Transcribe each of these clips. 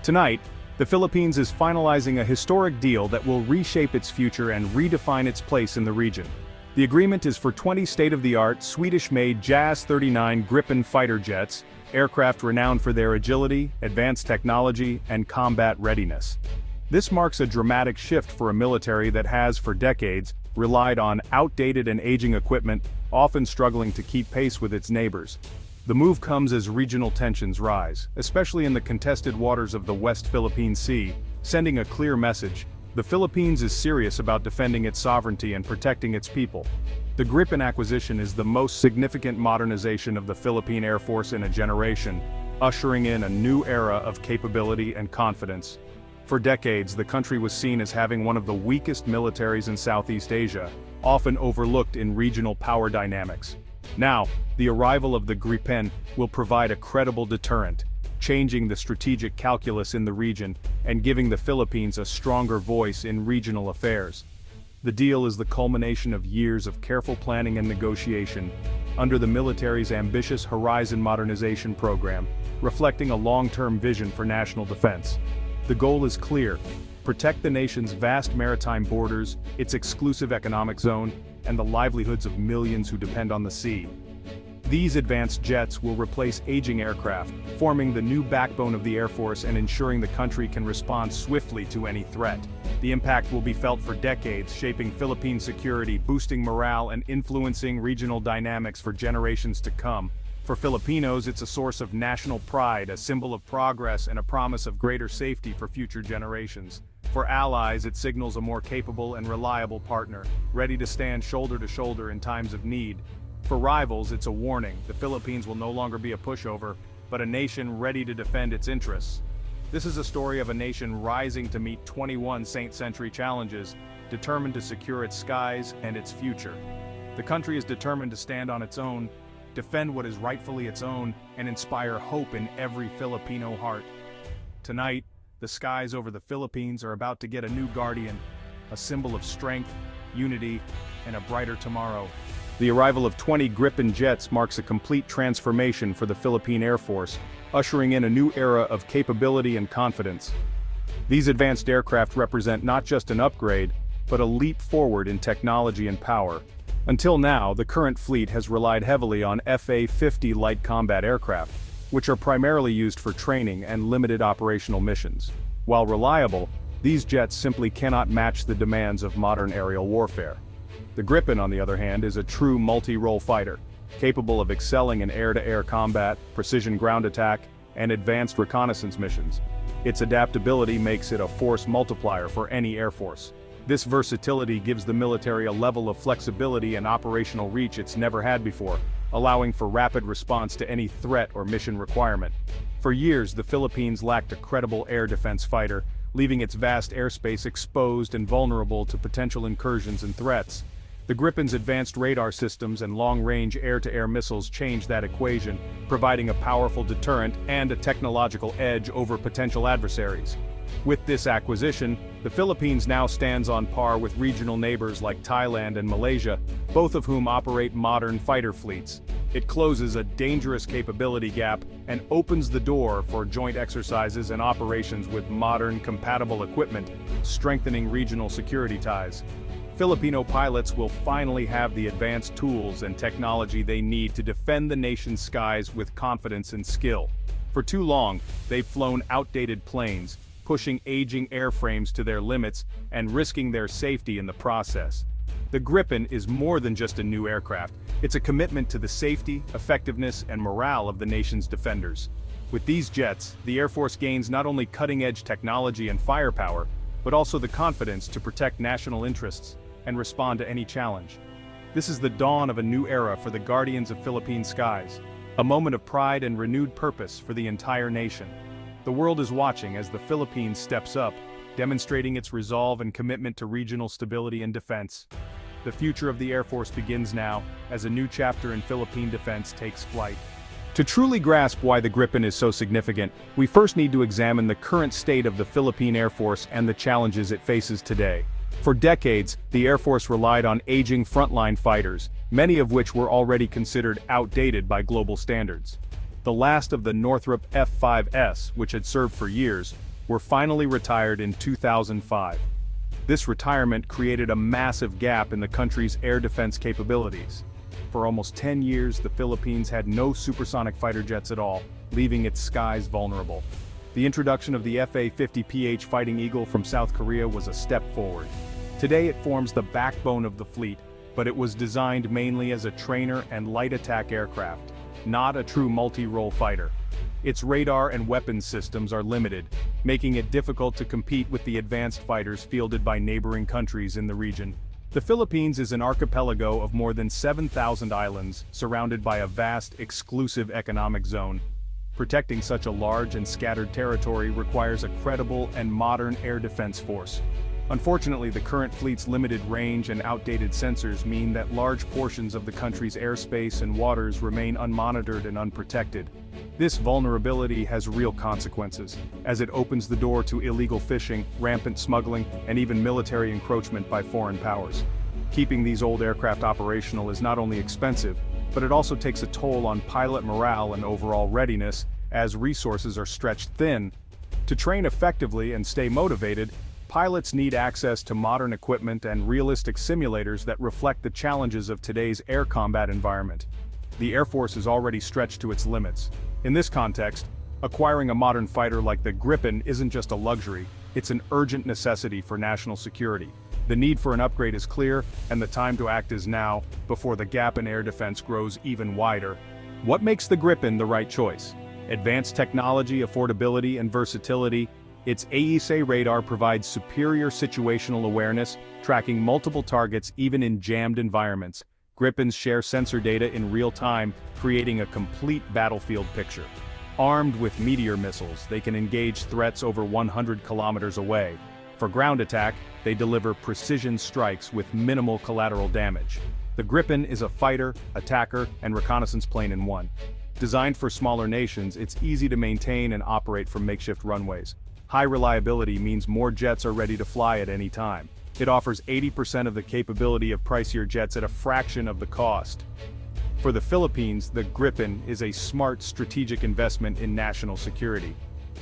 Tonight, the Philippines is finalizing a historic deal that will reshape its future and redefine its place in the region. The agreement is for 20 state-of-the-art, Swedish-made JAS-39 Gripen fighter jets, aircraft renowned for their agility, advanced technology, and combat readiness. This marks a dramatic shift for a military that has, for decades, relied on outdated and aging equipment, often struggling to keep pace with its neighbors. The move comes as regional tensions rise, especially in the contested waters of the West Philippine Sea, sending a clear message: the Philippines is serious about defending its sovereignty and protecting its people. The Gripen acquisition is the most significant modernization of the Philippine Air Force in a generation, ushering in a new era of capability and confidence. For decades, the country was seen as having one of the weakest militaries in Southeast Asia, often overlooked in regional power dynamics. Now, the arrival of the Gripen will provide a credible deterrent, changing the strategic calculus in the region and giving the Philippines a stronger voice in regional affairs. The deal is the culmination of years of careful planning and negotiation under the military's ambitious Horizon Modernization program, reflecting a long-term vision for national defense. The goal is clear: protect the nation's vast maritime borders, its exclusive economic zone, and the livelihoods of millions who depend on the sea. These advanced jets will replace aging aircraft, forming the new backbone of the Air Force and ensuring the country can respond swiftly to any threat. The impact will be felt for decades, shaping Philippine security, boosting morale, and influencing regional dynamics for generations to come. For Filipinos, it's a source of national pride, a symbol of progress, and a promise of greater safety for future generations. For allies, it signals a more capable and reliable partner, ready to stand shoulder to shoulder in times of need. For rivals, it's a warning: the Philippines will no longer be a pushover, but a nation ready to defend its interests. This is a story of a nation rising to meet 21 century challenges, determined to secure its skies and its future. The country is determined to stand on its own, defend what is rightfully its own, and inspire hope in every Filipino heart. Tonight, the skies over the Philippines are about to get a new guardian, a symbol of strength, unity, and a brighter tomorrow. The arrival of 20 Gripen jets marks a complete transformation for the Philippine Air Force, ushering in a new era of capability and confidence. These advanced aircraft represent not just an upgrade, but a leap forward in technology and power. Until now, the current fleet has relied heavily on FA-50 light combat aircraft, which are primarily used for training and limited operational missions. While reliable, these jets simply cannot match the demands of modern aerial warfare. The Gripen, on the other hand, is a true multi-role fighter, capable of excelling in air-to-air combat, precision ground attack, and advanced reconnaissance missions. Its adaptability makes it a force multiplier for any air force. This versatility gives the military a level of flexibility and operational reach it's never had before, allowing for rapid response to any threat or mission requirement. For years, the Philippines lacked a credible air defense fighter, leaving its vast airspace exposed and vulnerable to potential incursions and threats. The Gripen's advanced radar systems and long-range air-to-air missiles changed that equation, providing a powerful deterrent and a technological edge over potential adversaries. With this acquisition, the Philippines now stands on par with regional neighbors like Thailand and Malaysia, both of whom operate modern fighter fleets. It closes a dangerous capability gap and opens the door for joint exercises and operations with modern, compatible equipment, strengthening regional security ties. Filipino pilots will finally have the advanced tools and technology they need to defend the nation's skies with confidence and skill. For too long, they've flown outdated planes, pushing aging airframes to their limits and risking their safety in the process. The Gripen is more than just a new aircraft. It's a commitment to the safety, effectiveness, and morale of the nation's defenders. With these jets, the Air Force gains not only cutting-edge technology and firepower, but also the confidence to protect national interests and respond to any challenge. This is the dawn of a new era for the guardians of Philippine skies, a moment of pride and renewed purpose for the entire nation. The world is watching as the Philippines steps up, demonstrating its resolve and commitment to regional stability and defense. The future of the Air Force begins now, as a new chapter in Philippine defense takes flight. To truly grasp why the Gripen is so significant, we first need to examine the current state of the Philippine Air Force and the challenges it faces today. For decades, the Air Force relied on aging frontline fighters, many of which were already considered outdated by global standards. The last of the Northrop F-5S, which had served for years, were finally retired in 2005. This retirement created a massive gap in the country's air defense capabilities. For almost 10 years, the Philippines had no supersonic fighter jets at all, leaving its skies vulnerable. The introduction of the FA-50PH Fighting Eagle from South Korea was a step forward. Today it forms the backbone of the fleet, but it was designed mainly as a trainer and light attack aircraft, not a true multi-role fighter. Its radar and weapons systems are limited, making it difficult to compete with the advanced fighters fielded by neighboring countries in the region. The Philippines is an archipelago of more than 7,000 islands, surrounded by a vast, exclusive economic zone. Protecting such a large and scattered territory requires a credible and modern air defense force. Unfortunately, the current fleet's limited range and outdated sensors mean that large portions of the country's airspace and waters remain unmonitored and unprotected. This vulnerability has real consequences, as it opens the door to illegal fishing, rampant smuggling, and even military encroachment by foreign powers. Keeping these old aircraft operational is not only expensive, but it also takes a toll on pilot morale and overall readiness, as resources are stretched thin. To train effectively and stay motivated, pilots need access to modern equipment and realistic simulators that reflect the challenges of today's air combat environment. The Air Force is already stretched to its limits. In this context, acquiring a modern fighter like the Gripen isn't just a luxury, it's an urgent necessity for national security. The need for an upgrade is clear, and the time to act is now, before the gap in air defense grows even wider. What makes the Gripen the right choice? Advanced technology, affordability, and versatility. Its AESA radar provides superior situational awareness, tracking multiple targets even in jammed environments. Gripens share sensor data in real time, creating a complete battlefield picture. Armed with Meteor missiles, they can engage threats over 100 kilometers away. For ground attack, they deliver precision strikes with minimal collateral damage. The Gripen is a fighter, attacker, and reconnaissance plane in one. Designed for smaller nations, it's easy to maintain and operate from makeshift runways. High reliability means more jets are ready to fly at any time. It offers 80% of the capability of pricier jets at a fraction of the cost. For the Philippines, the Gripen is a smart strategic investment in national security.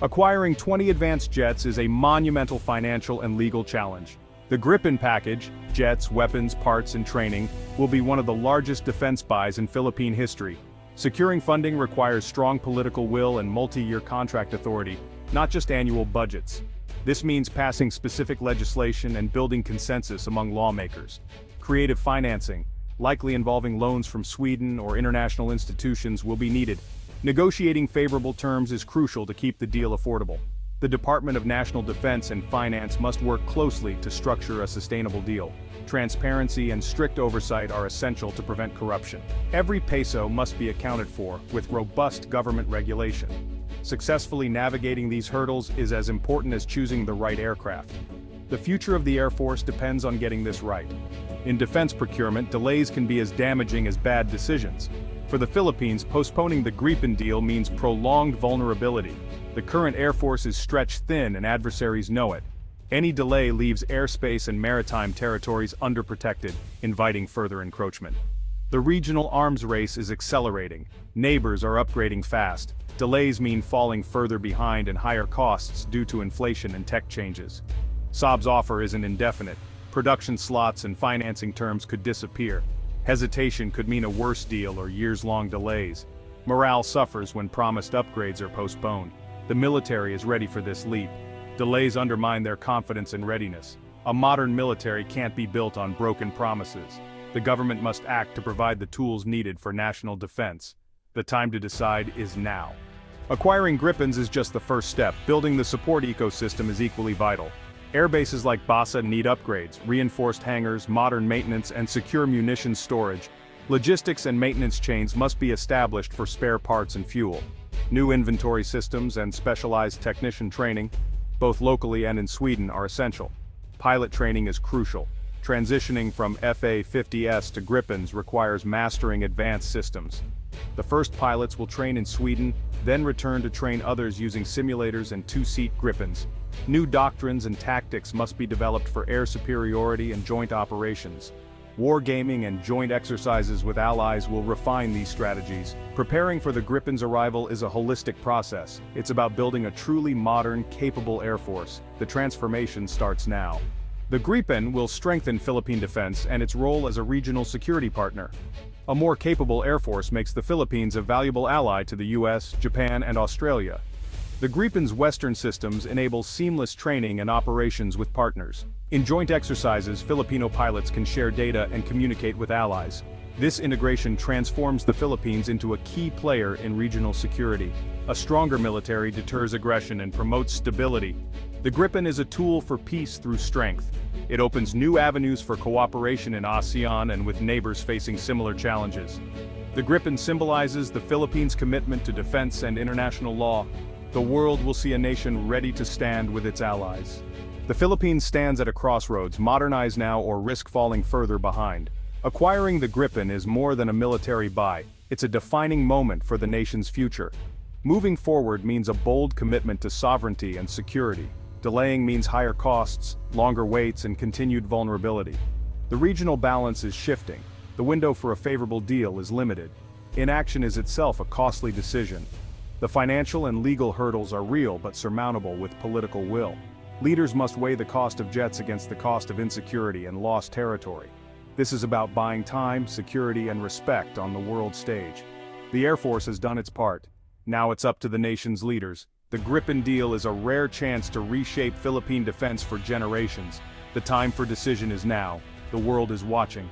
Acquiring 20 advanced jets is a monumental financial and legal challenge. The Gripen package, jets, weapons, parts, and training, will be one of the largest defense buys in Philippine history. Securing funding requires strong political will and multi-year contract authority, not just annual budgets. This means passing specific legislation and building consensus among lawmakers. Creative financing, likely involving loans from Sweden or international institutions, will be needed. Negotiating favorable terms is crucial to keep the deal affordable. The Department of National Defense and Finance must work closely to structure a sustainable deal. Transparency and strict oversight are essential to prevent corruption. Every peso must be accounted for, with robust government regulation. Successfully navigating these hurdles is as important as choosing the right aircraft. The future of the Air Force depends on getting this right. In defense procurement, delays can be as damaging as bad decisions. For the Philippines, postponing the Gripen deal means prolonged vulnerability. The current Air Force is stretched thin and adversaries know it. Any delay leaves airspace and maritime territories underprotected, inviting further encroachment. The regional arms race is accelerating. Neighbors are upgrading fast. Delays mean falling further behind and higher costs due to inflation and tech changes. Saab's offer isn't indefinite. Production slots and financing terms could disappear. Hesitation could mean a worse deal or years-long delays. Morale suffers when promised upgrades are postponed. The military is ready for this leap. Delays undermine their confidence and readiness. A modern military can't be built on broken promises. The government must act to provide the tools needed for national defense. The time to decide is now. Acquiring Gripens is just the first step. Building the support ecosystem is equally vital. Airbases like Basa need upgrades, reinforced hangars, modern maintenance, and secure munitions storage. Logistics and maintenance chains must be established for spare parts and fuel. New inventory systems and specialized technician training, both locally and in Sweden, are essential. Pilot training is crucial. Transitioning from FA-50S to Gripens requires mastering advanced systems. The first pilots will train in Sweden, then return to train others using simulators and two-seat Gripens. New doctrines and tactics must be developed for air superiority and joint operations. Wargaming and joint exercises with allies will refine these strategies. Preparing for the Gripen's arrival is a holistic process. It's about building a truly modern, capable Air Force. The transformation starts now. The Gripen will strengthen Philippine defense and its role as a regional security partner. A more capable Air Force makes the Philippines a valuable ally to the US, Japan, and Australia. The Gripen's Western systems enable seamless training and operations with partners. In joint exercises, Filipino pilots can share data and communicate with allies. This integration transforms the Philippines into a key player in regional security. A stronger military deters aggression and promotes stability. The Gripen is a tool for peace through strength. It opens new avenues for cooperation in ASEAN and with neighbors facing similar challenges. The Gripen symbolizes the Philippines' commitment to defense and international law. The world will see a nation ready to stand with its allies. The Philippines stands at a crossroads: modernize now or risk falling further behind. Acquiring the Gripen is more than a military buy. It's a defining moment for the nation's future. Moving forward means a bold commitment to sovereignty and security. Delaying means higher costs, longer waits, and continued vulnerability. The regional balance is shifting. The window for a favorable deal is limited. Inaction is itself a costly decision. The financial and legal hurdles are real but surmountable with political will. Leaders must weigh the cost of jets against the cost of insecurity and lost territory. This is about buying time, security, and respect on the world stage. The Air Force has done its part. Now it's up to the nation's leaders. The Gripen deal is a rare chance to reshape Philippine defense for generations. The time for decision is now. The world is watching.